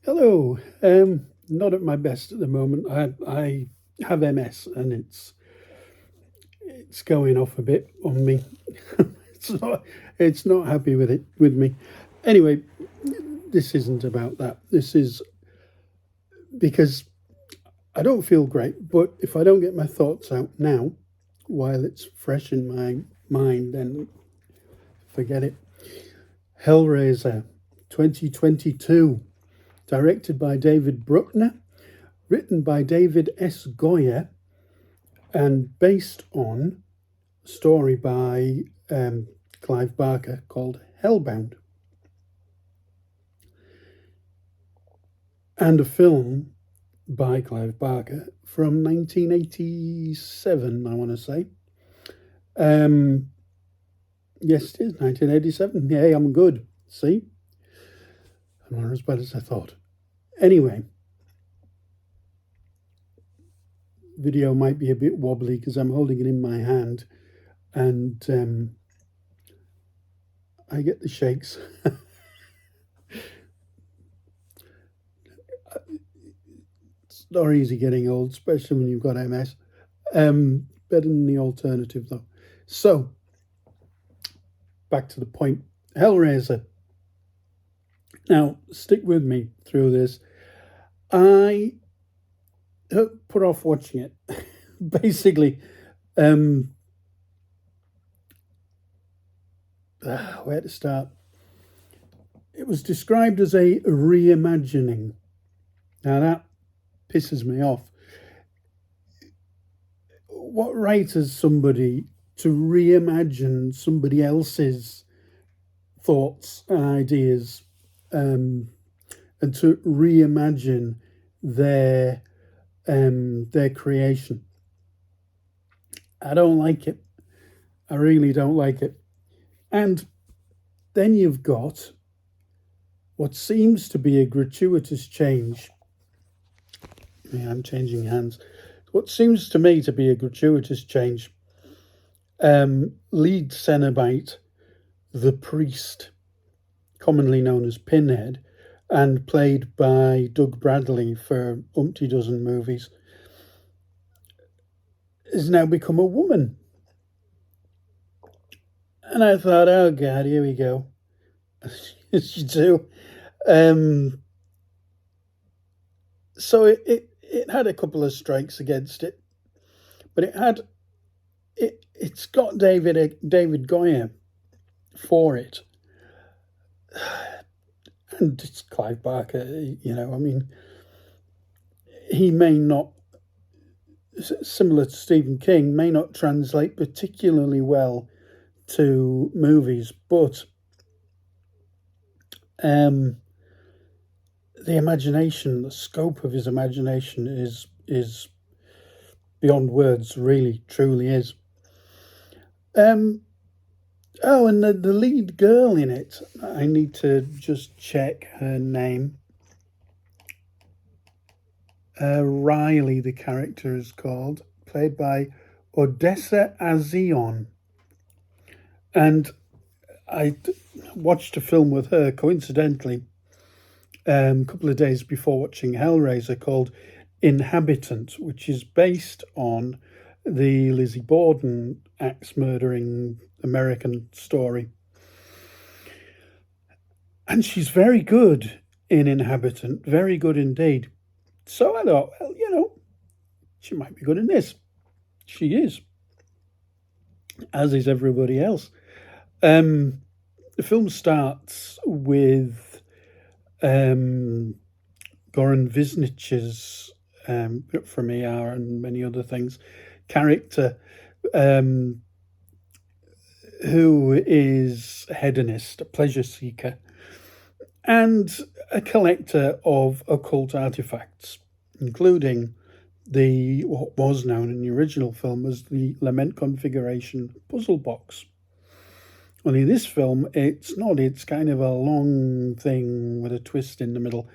Hello. Not at my best at the moment. I have MS and it's going off a bit on me. it's not happy with me. Anyway, this isn't about that. This is because I don't feel great, but if I don't get my thoughts out now while it's fresh in my mind, then forget it. Hellraiser 2022, directed by David Bruckner, written by David S. Goyer, and based on a story by Clive Barker called Hellbound, and a film by Clive Barker from 1987, I want to say. Yes, it is 1987. Hey, I'm good. See? I'm not as bad as I thought. Anyway, video might be a bit wobbly because I'm holding it in my hand and I get the shakes. It's not easy getting old, especially when you've got MS. Better than the alternative, though. So, back to the point. Hellraiser. Now, stick with me through this. I put off watching it. Basically, where to start? It was described as a reimagining. Now, that pisses me off. What right has somebody to reimagine somebody else's thoughts and ideas, and to reimagine their creation? I don't like it. I really don't like it. And then you've got what seems to be a gratuitous change. Yeah, I'm changing hands. What seems to me to be a gratuitous change. Lead Cenobite, the priest, commonly known as Pinhead, and played by Doug Bradley for umpty dozen movies, has now become a woman. And I thought, oh God, here we go. As you do. So it had a couple of strikes against it, but it's got David Goyer for it, and it's Clive Barker. I mean, he may not, similar to Stephen King, may not translate particularly well to movies, but the imagination, the scope of his imagination is beyond words. Really, truly is. And the lead girl in it, I need to just check her name. Riley, the character is called, played by Odessa Azion. And I watched a film with her, coincidentally, a couple of days before watching Hellraiser, called Inhabitant, which is based on the Lizzie Borden axe-murdering American story. And she's very good in Inhabitant, very good indeed. So I thought, well, she might be good in this. She is, as is everybody else. The film starts with Goran Visnich's, from ER and many other things, character, who is a hedonist, a pleasure seeker, and a collector of occult artifacts, including what was known in the original film as the Lament Configuration puzzle box. Only this film, it's not. It's kind of a long thing with a twist in the middle.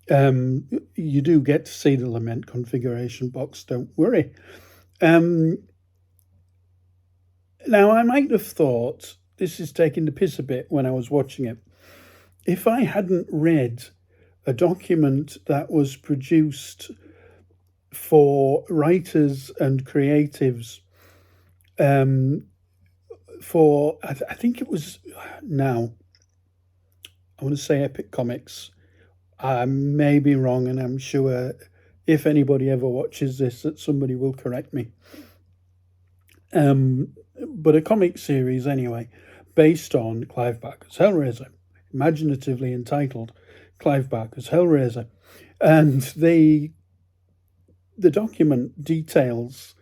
You do get to see the Lament Configuration box, don't worry. Now, I might have thought this is taking the piss a bit when I was watching it. If I hadn't read a document that was produced for writers and creatives um, for, I think it was now, I want to say Epic Comics. I may be wrong, and I'm sure if anybody ever watches this, that somebody will correct me. Um, but a comic series, anyway, based on Clive Barker's Hellraiser, imaginatively entitled Clive Barker's Hellraiser. And the document details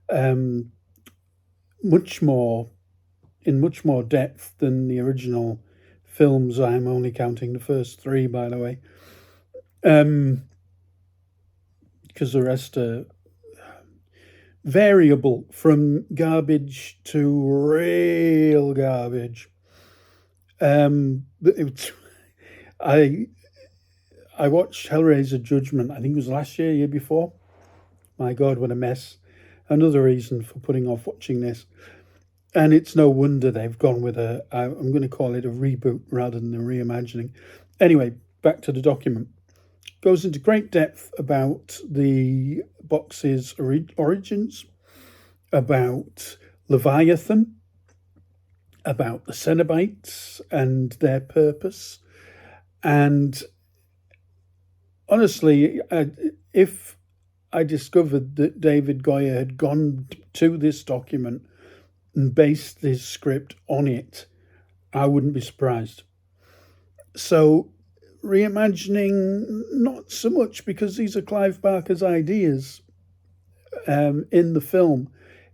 um, much more in much more depth than the original films. I'm only counting the first three, by the way, because the rest are variable from garbage to real garbage. I I watched Hellraiser Judgment. I think it was last year, year before. My God, what a mess! Another reason for putting off watching this. And it's no wonder they've gone with I'm going to call it a reboot rather than a reimagining. Anyway, back to the document. Goes into great depth about the box's origins, about Leviathan, about the Cenobites and their purpose. And honestly, if I discovered that David Goyer had gone to this document and based his script on it, I wouldn't be surprised. So, reimagining, not so much because these are Clive Barker's ideas in the film.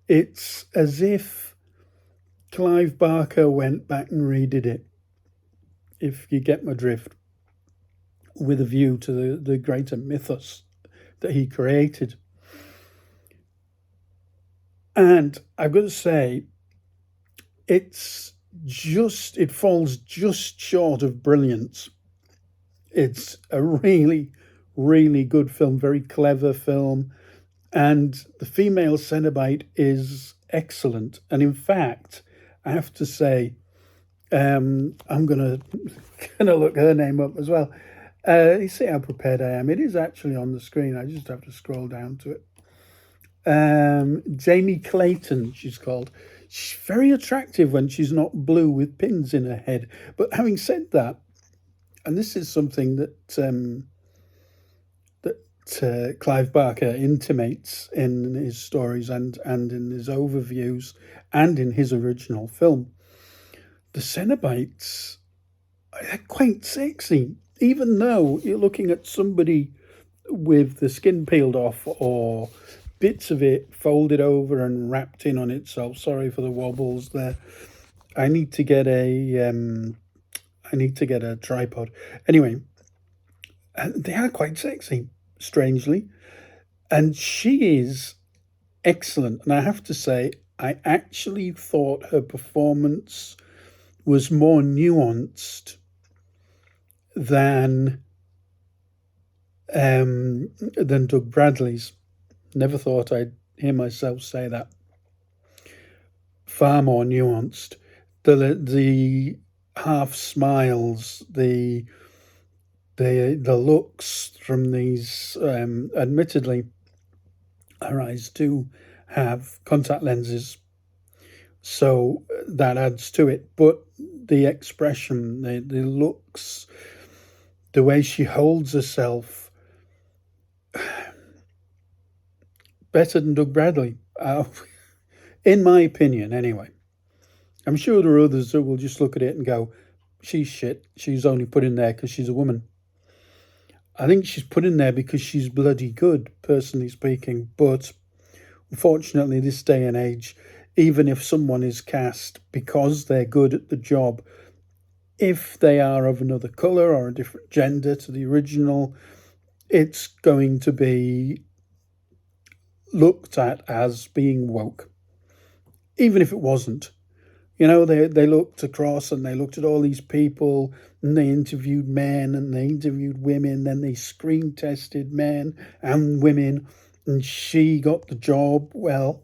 It's as if Clive Barker went back and redid it, if you get my drift, with a view to the greater mythos that he created. And I've got to say, it falls just short of brilliance. It's a really, really good film, very clever film. And the female Cenobite is excellent. And in fact, I have to say, I'm gonna look her name up as well. You see how prepared I am. It is actually on the screen. I just have to scroll down to it. Jamie Clayton, she's called. She's very attractive when she's not blue with pins in her head. But having said that, and this is something that Clive Barker intimates in his stories and in his overviews and in his original film, the Cenobites are quite sexy, even though you're looking at somebody with the skin peeled off or bits of it folded over and wrapped in on itself. Sorry for the wobbles there. I need to get a tripod. Anyway, they are quite sexy, strangely, and she is excellent. And I have to say, I actually thought her performance was more nuanced than Doug Bradley's. Never thought I'd hear myself say that. Far more nuanced. The half smiles, the looks from these. Admittedly, her eyes do have contact lenses, so that adds to it. But the expression, the looks, the way she holds herself, better than Doug Bradley, in my opinion, anyway. I'm sure there are others that will just look at it and go, she's shit. She's only put in there because she's a woman. I think she's put in there because she's bloody good, personally speaking. But unfortunately, this day and age, even if someone is cast because they're good at the job, if they are of another colour or a different gender to the original, it's going to be looked at as being woke, even if it wasn't. You know, they looked across and they looked at all these people and they interviewed men and they interviewed women, then they screen tested men and women, and she got the job. Well,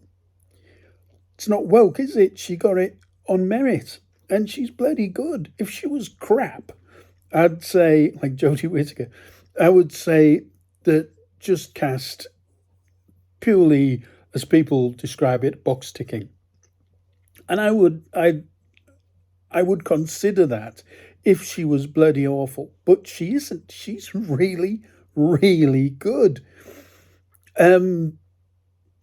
it's not woke, is it? She got it on merit, and she's bloody good. If she was crap, I'd say, like Jodie Whittaker, I would say that just cast purely as people describe it, box ticking. And I would consider that if she was bloody awful, but she isn't. She's really, really good. Um,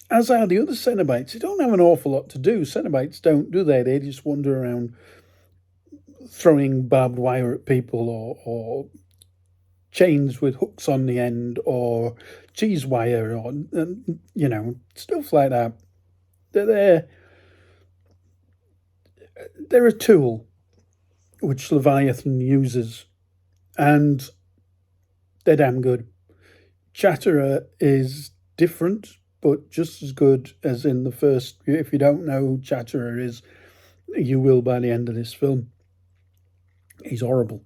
as are the other Cenobites. They don't have an awful lot to do. Cenobites don't, do they? They just wander around throwing barbed wire at people, or chains with hooks on the end, or cheese wire, or stuff like that. They're there. They're a tool which Leviathan uses, and they're damn good. Chatterer is different, but just as good as in the first. If you don't know who Chatterer is, you will by the end of this film. He's horrible.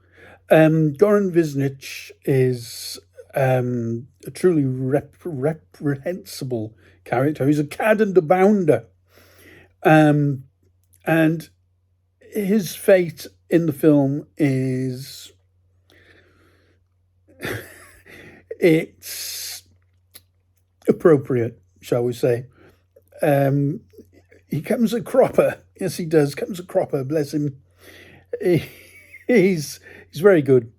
Goran Visnich is a truly reprehensible character. He's a cad and a bounder. And his fate in the film is it's appropriate, shall we say. He comes a cropper. Yes, he does. Comes a cropper. Bless him. He, he's very good.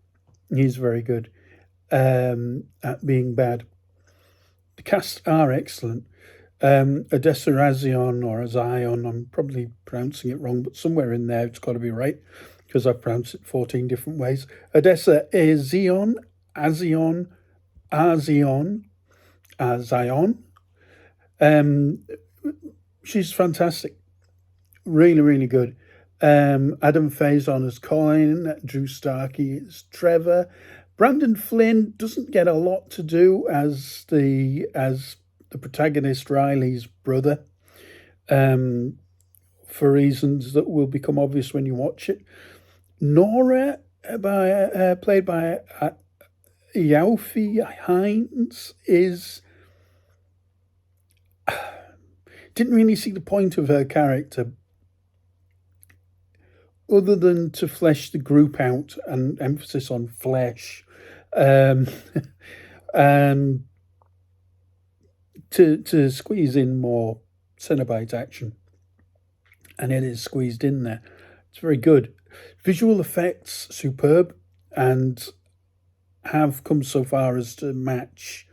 He's very good at being bad. The cast are excellent. Odessa Azion, or Azion, I'm probably pronouncing it wrong, but somewhere in there it's got to be right because I've pronounced it 14 different ways. Odessa Azion, Azion, Azion, Azion. She's fantastic. Really, really good. Adam Faison as Colin, Drew Starkey as Trevor. Brandon Flynn doesn't get a lot to do as the protagonist Riley's brother, for reasons that will become obvious when you watch it. Nora, played by Yaufi Hines, didn't really see the point of her character other than to flesh the group out, and emphasis on flesh, um, and to squeeze in more Cenobite action, and it is squeezed in there. It's very good. Visual effects superb, and have come so far as to match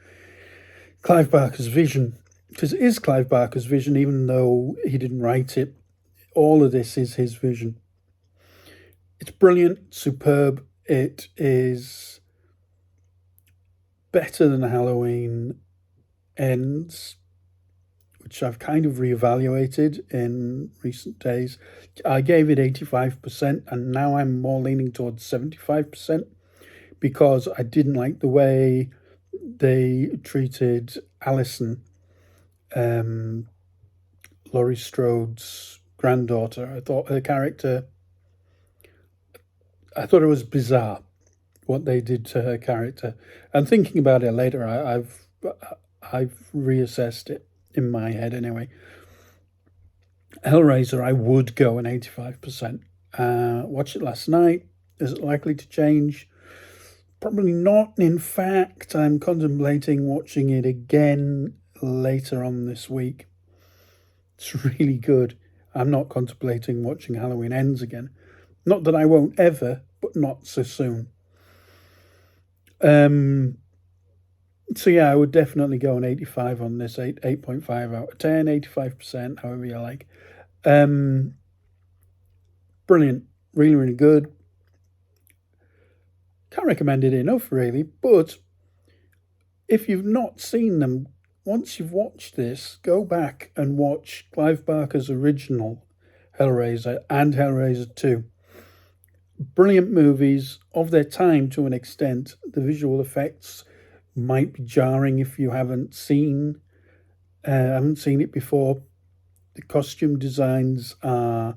Clive Barker's vision, because it is Clive Barker's vision, even though he didn't write it. All of this is his vision. It's brilliant, superb. It is better than Halloween Ends, which I've kind of reevaluated in recent days. I gave it 85%, and now I'm more leaning towards 75% because I didn't like the way they treated Alison, Laurie Strode's granddaughter. I thought her character, I thought it was bizarre what they did to her character. And thinking about it later, I've reassessed it in my head anyway. Hellraiser, I would go an 85%. Watched it last night. Is it likely to change? Probably not. In fact, I'm contemplating watching it again later on this week. It's really good. I'm not contemplating watching Halloween Ends again. Not that I won't ever, but not so soon. So yeah, I would definitely go an 85 on this, 8.5 out of 10, 85%, however you like. Brilliant. Really, really good. Can't recommend it enough, really. But if you've not seen them, once you've watched this, go back and watch Clive Barker's original Hellraiser and Hellraiser 2. Brilliant movies of their time to an extent. The visual effects might be jarring if you haven't seen it before. The costume designs are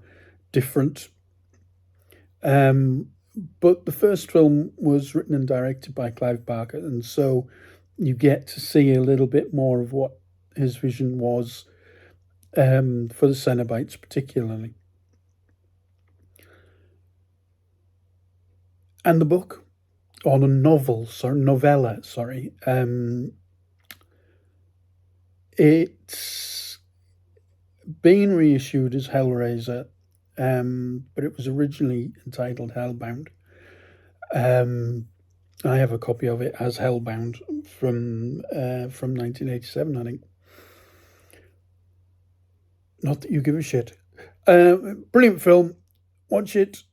different. But the first film was written and directed by Clive Barker, and so you get to see a little bit more of what his vision was, for the Cenobites particularly. And the book, or the novella, sorry. It's been reissued as Hellraiser, but it was originally entitled Hellbound. I have a copy of it as Hellbound from 1987, I think. Not that you give a shit. Brilliant film. Watch it.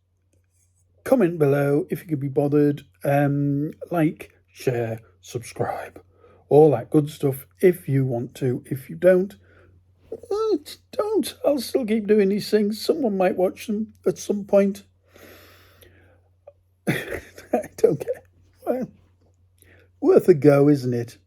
Comment below if you could be bothered. Like, share, subscribe, all that good stuff if you want to. If you don't, don't. I'll still keep doing these things. Someone might watch them at some point. I don't care. Well, worth a go, isn't it?